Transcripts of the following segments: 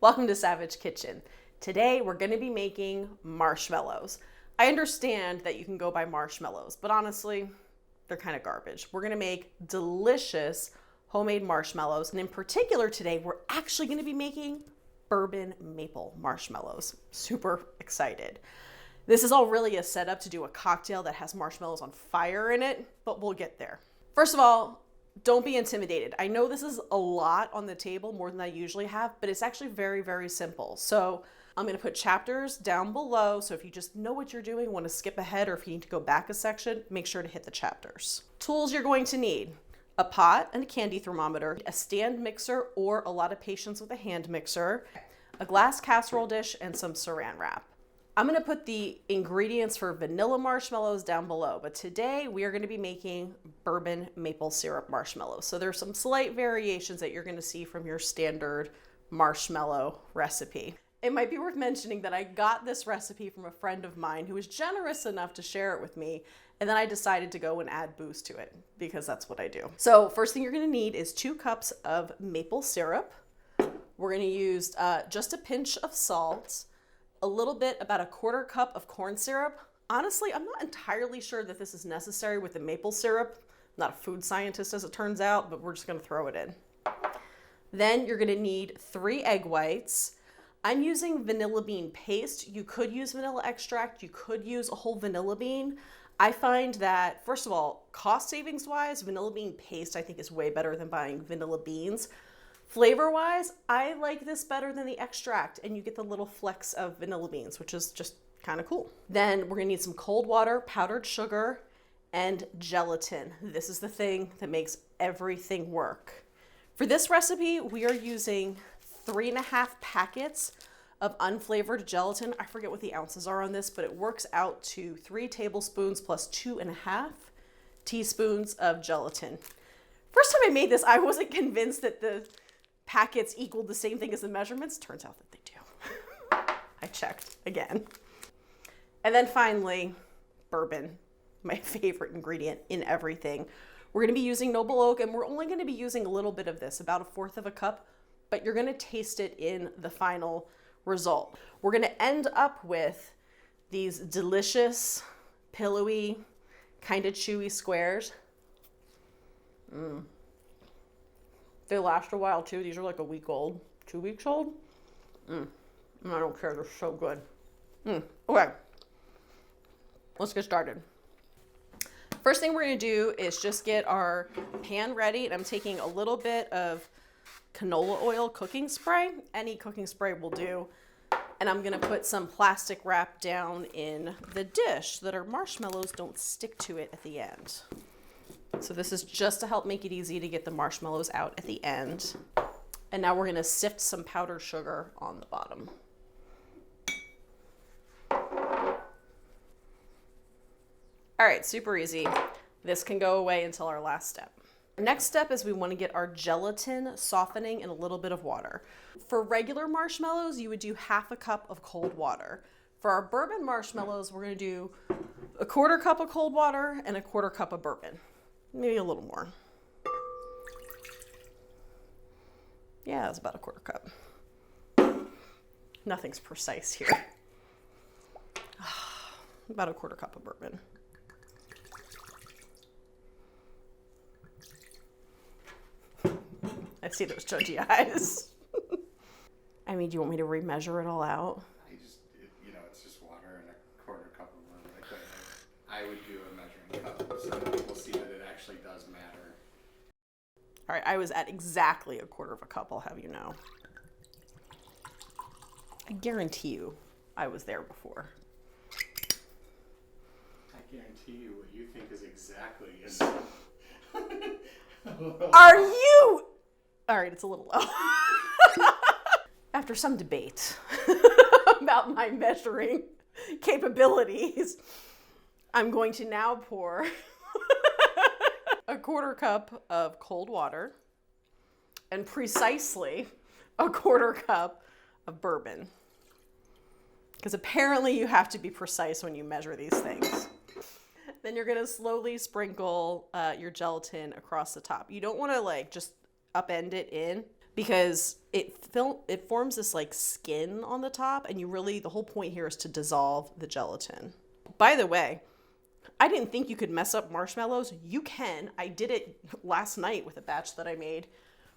Welcome to Savage Kitchen. Today we're going to be making marshmallows. I understand that you can go buy marshmallows, but honestly, they're kind of garbage. We're going to make delicious homemade marshmallows, and in particular today, we're actually going to be making bourbon maple marshmallows. Super excited. This is all really a setup to do a cocktail that has marshmallows on fire in it, but we'll get there. First of all, don't be intimidated. I know this is a lot on the table, more than I usually have, but it's actually very, very simple. So I'm going to put chapters down below. So if you just know what you're doing, want to skip ahead, or if you need to go back a section, make sure to hit the chapters. Tools you're going to need: a pot and a candy thermometer, a stand mixer, or a lot of patience with a hand mixer, a glass casserole dish, and some saran wrap. I'm going to put the ingredients for vanilla marshmallows down below, but today we are going to be making bourbon maple syrup marshmallows. So there's some slight variations that you're going to see from your standard marshmallow recipe. It might be worth mentioning that I got this recipe from a friend of mine who was generous enough to share it with me, and then I decided to go and add booze to it because that's what I do. So first thing you're going to need is 2 cups of maple syrup. We're going to use just a pinch of salt, a little bit, about a 1/4 cup of corn syrup. Honestly, I'm not entirely sure that this is necessary with the maple syrup. I'm not a food scientist, as it turns out, but we're just going to throw it in. Then you're going to need 3 egg whites. I'm using vanilla bean paste. You could use vanilla extract. You could use a whole vanilla bean. I find that, first of all, cost savings wise, vanilla bean paste I think is way better than buying vanilla beans. Flavor wise, I like this better than the extract, and you get the little flecks of vanilla beans, which is just kind of cool. Then we're gonna need some cold water, powdered sugar, and gelatin. This is the thing that makes everything work. For this recipe, we are using 3.5 packets of unflavored gelatin. I forget what the ounces are on this, but it works out to 3 tablespoons plus 2.5 teaspoons of gelatin. First time I made this, I wasn't convinced that the packets equaled the same thing as the measurements. Turns out that they do. I checked again. And then finally, bourbon, my favorite ingredient in everything. We're going to be using noble oak, and we're only going to be using a little bit of this, about 1/4 cup, but you're going to taste it in the final result. We're going to end up with these delicious, pillowy, kind of chewy squares. They last a while too. These are like a week old, 2 weeks old. I don't care, they're so good. Okay, let's get started. First thing we're gonna do is just get our pan ready, and I'm taking a little bit of canola oil cooking spray. Any cooking spray will do. And I'm gonna put some plastic wrap down in the dish so that our marshmallows don't stick to it at the end. So this is just to help make it easy to get the marshmallows out at the end. And now we're going to sift some powdered sugar on the bottom. All right, super easy. This can go away until our last step. Next step is we want to get our gelatin softening in a little bit of water. For regular marshmallows, you would do 1/2 cup of cold water. For our bourbon marshmallows, we're going to do a 1/4 cup of cold water and a 1/4 cup of bourbon. Maybe a little more. Yeah, that's about a 1/4 cup. Nothing's precise here. About a 1/4 cup of bourbon. I see those judgy eyes. I mean, do you want me to remeasure it all out? It's just water and a 1/4 cup of lemon. I would do a measuring cup, so that we'll see that it actually does matter. All right, I was at exactly a 1/4 cup, I'll have you know. I guarantee you I was there before. I guarantee you what you think is exactly is. Are you? All right, it's a little low. After some debate about my measuring capabilities, I'm going to now pour a 1/4 cup of cold water and precisely a 1/4 cup of bourbon. Because apparently you have to be precise when you measure these things. Then you're going to slowly sprinkle your gelatin across the top. You don't want to just upend it in, because it forms this like skin on the top, and the whole point here is to dissolve the gelatin. By the way, I didn't think you could mess up marshmallows. You can. I did it last night with a batch that I made,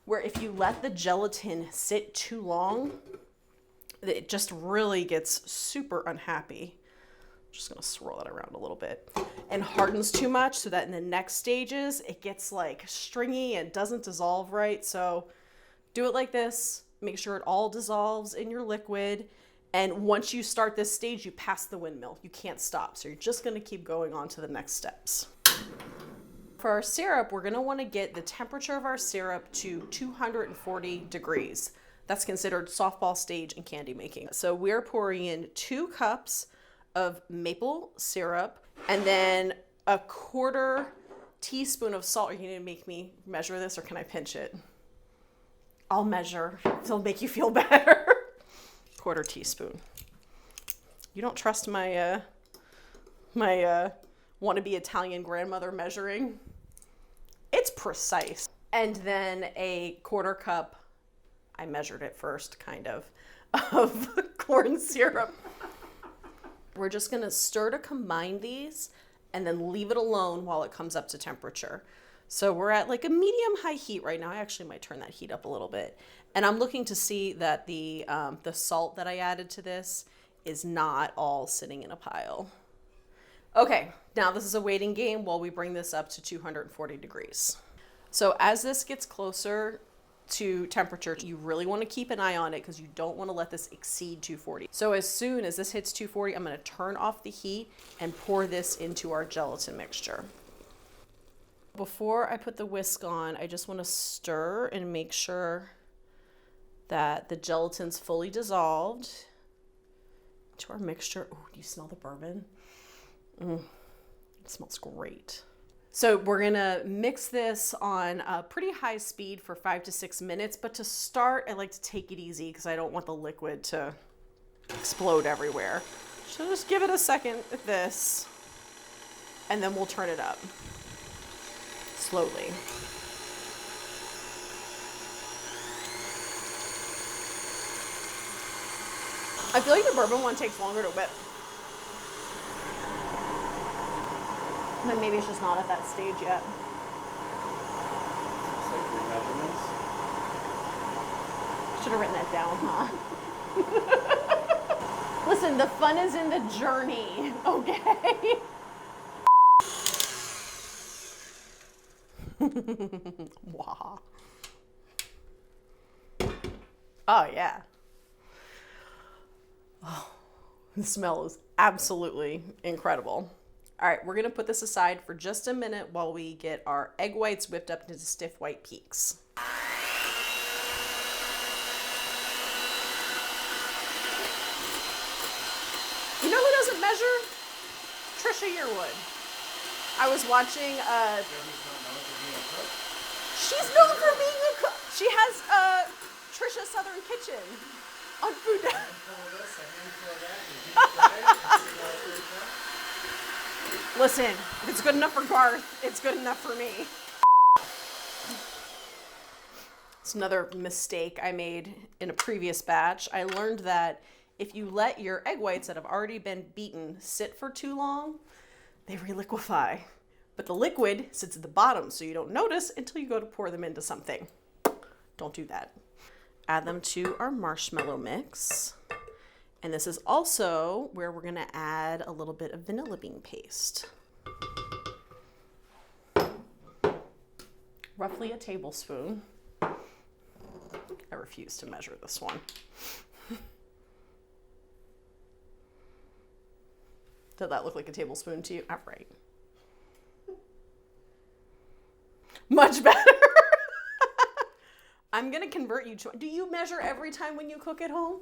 where if you let the gelatin sit too long, it just really gets super unhappy. I'm just gonna swirl that around a little bit, and hardens too much so that in the next stages, it gets like stringy and doesn't dissolve right. So do it like this, make sure it all dissolves in your liquid. And once you start this stage, you pass the windmill. You can't stop. So you're just gonna keep going on to the next steps. For our syrup, we're gonna wanna get the temperature of our syrup to 240 degrees. That's considered softball stage in candy making. So we're pouring in 2 cups of maple syrup and then a 1/4 teaspoon of salt. Are you gonna make me measure this, or can I pinch it? I'll measure. It'll make you feel better. 1/4 teaspoon. You don't trust my wannabe Italian grandmother measuring? It's precise. And then a 1/4 cup, I measured it first, kind of corn syrup. We're just gonna stir to combine these and then leave it alone while it comes up to temperature. So we're at like a medium-high heat right now. I actually might turn that heat up a little bit. And I'm looking to see that the salt that I added to this is not all sitting in a pile. Okay, now this is a waiting game while we bring this up to 240 degrees. So as this gets closer to temperature, you really want to keep an eye on it because you don't want to let this exceed 240. So as soon as this hits 240, I'm going to turn off the heat and pour this into our gelatin mixture. Before I put the whisk on, I just want to stir and make sure that the gelatin's fully dissolved to our mixture. Oh, do you smell the bourbon? It smells great. So we're gonna mix this on a pretty high speed for 5 to 6 minutes, but to start, I like to take it easy because I don't want the liquid to explode everywhere. So just give it a second with this, and then we'll turn it up slowly. I feel like the bourbon one takes longer to whip. But maybe it's just not at that stage yet. It's like 3 measurements. Should have written that down, huh? Listen, the fun is in the journey, okay? Wow. Oh, yeah. Oh, the smell is absolutely incredible. All right, we're gonna put this aside for just a minute while we get our egg whites whipped up into stiff white peaks. You know who doesn't measure? Trisha Yearwood. I was watching, she's known for being a cook. She has Trisha Southern Kitchen on Food Network. Listen, if it's good enough for Garth, it's good enough for me. It's another mistake I made in a previous batch. I learned that if you let your egg whites that have already been beaten sit for too long, they reliquefy. But the liquid sits at the bottom, so you don't notice until you go to pour them into something. Don't do that. Add them to our marshmallow mix. And this is also where we're gonna add a little bit of vanilla bean paste. Roughly a tablespoon. I refuse to measure this one. Did that look like a tablespoon to you? All right. Much better. I'm gonna convert you to, do you measure every time when you cook at home?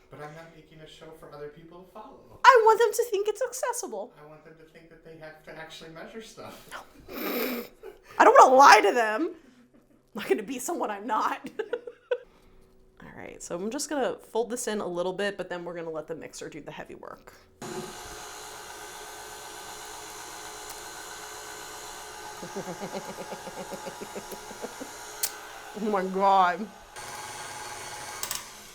But I'm not making a show for other people to follow. I want them to think it's accessible. I want them to think that they have to actually measure stuff. I don't want to lie to them. I'm not going to be someone I'm not. All right, so I'm just going to fold this in a little bit, but then we're going to let the mixer do the heavy work. Oh my God.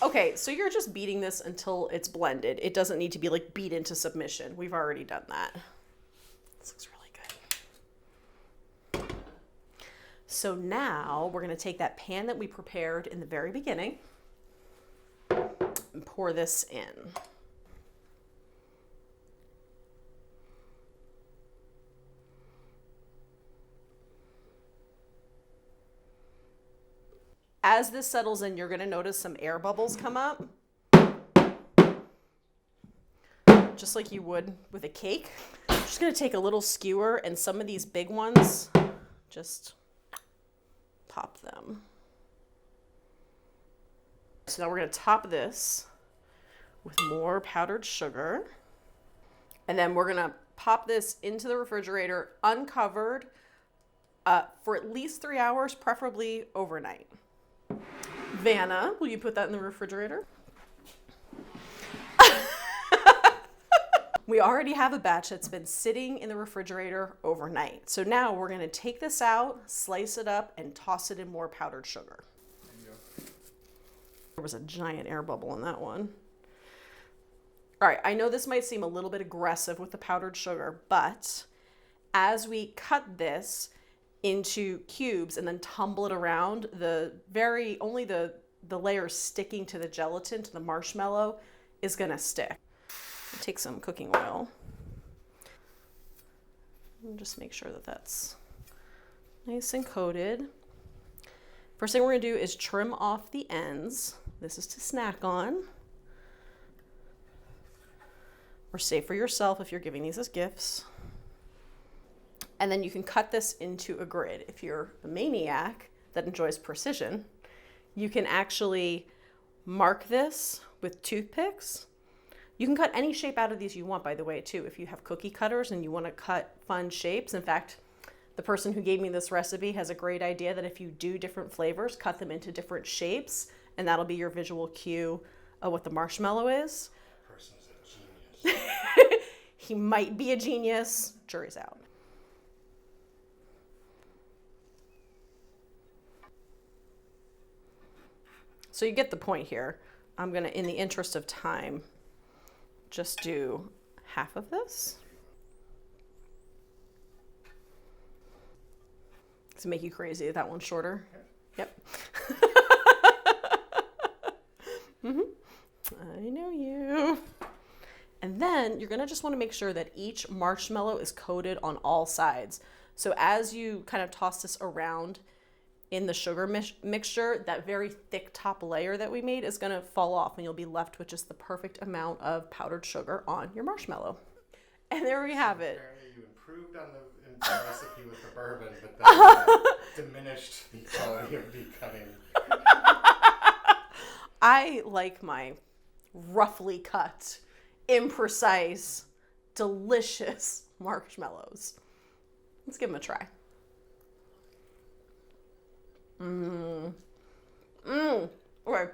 Okay, so you're just beating this until it's blended. It doesn't need to be like beat into submission. We've already done that. This looks really good. So now we're gonna take that pan that we prepared in the very beginning and pour this in. As this settles in, you're gonna notice some air bubbles come up, just like you would with a cake. I'm just gonna take a little skewer and some of these big ones, just pop them. So now we're gonna top this with more powdered sugar. And then we're gonna pop this into the refrigerator uncovered for at least 3 hours, preferably overnight. Vanna, will you put that in the refrigerator? We already have a batch that's been sitting in the refrigerator overnight. So now we're gonna take this out, slice it up, and toss it in more powdered sugar. There was a giant air bubble in that one. All right, I know this might seem a little bit aggressive with the powdered sugar, but as we cut this into cubes and then tumble it around, only the layer sticking to the gelatin, to the marshmallow, is gonna stick. Take some cooking oil and just make sure that that's nice and coated. First thing we're gonna do is trim off the ends. This is to snack on, or save for yourself if you're giving these as gifts. And then you can cut this into a grid. If you're a maniac that enjoys precision, you can actually mark this with toothpicks. You can cut any shape out of these you want, by the way, too, if you have cookie cutters and you want to cut fun shapes. In fact, the person who gave me this recipe has a great idea that if you do different flavors, cut them into different shapes, and that'll be your visual cue of what the marshmallow is. That person's a genius. He might be a genius. Jury's out. So you get the point here. I'm gonna, in the interest of time, just do half of this. Does it make you crazy that one's shorter? Yep. I know you. And then you're gonna just wanna make sure that each marshmallow is coated on all sides. So as you kind of toss this around in the sugar mixture, that very thick top layer that we made is gonna fall off and you'll be left with just the perfect amount of powdered sugar on your marshmallow. And there we have it. Apparently you improved on the recipe with the bourbon, but then diminished the quality of the cutting. I like my roughly cut, imprecise, delicious marshmallows. Let's give them a try. Okay.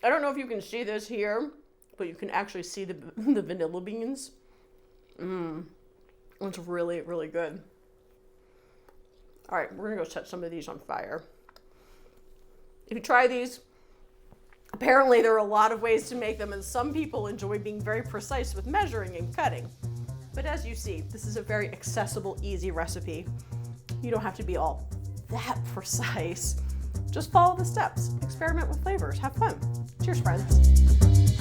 I don't know if you can see this here, but you can actually see the vanilla beans. It's really, really good. All right, we're gonna go set some of these on fire. If you try these, apparently there are a lot of ways to make them, and some people enjoy being very precise with measuring and cutting. But as you see, this is a very accessible, easy recipe. You don't have to be all that precise. Just follow the steps, experiment with flavors, have fun. Cheers, friends.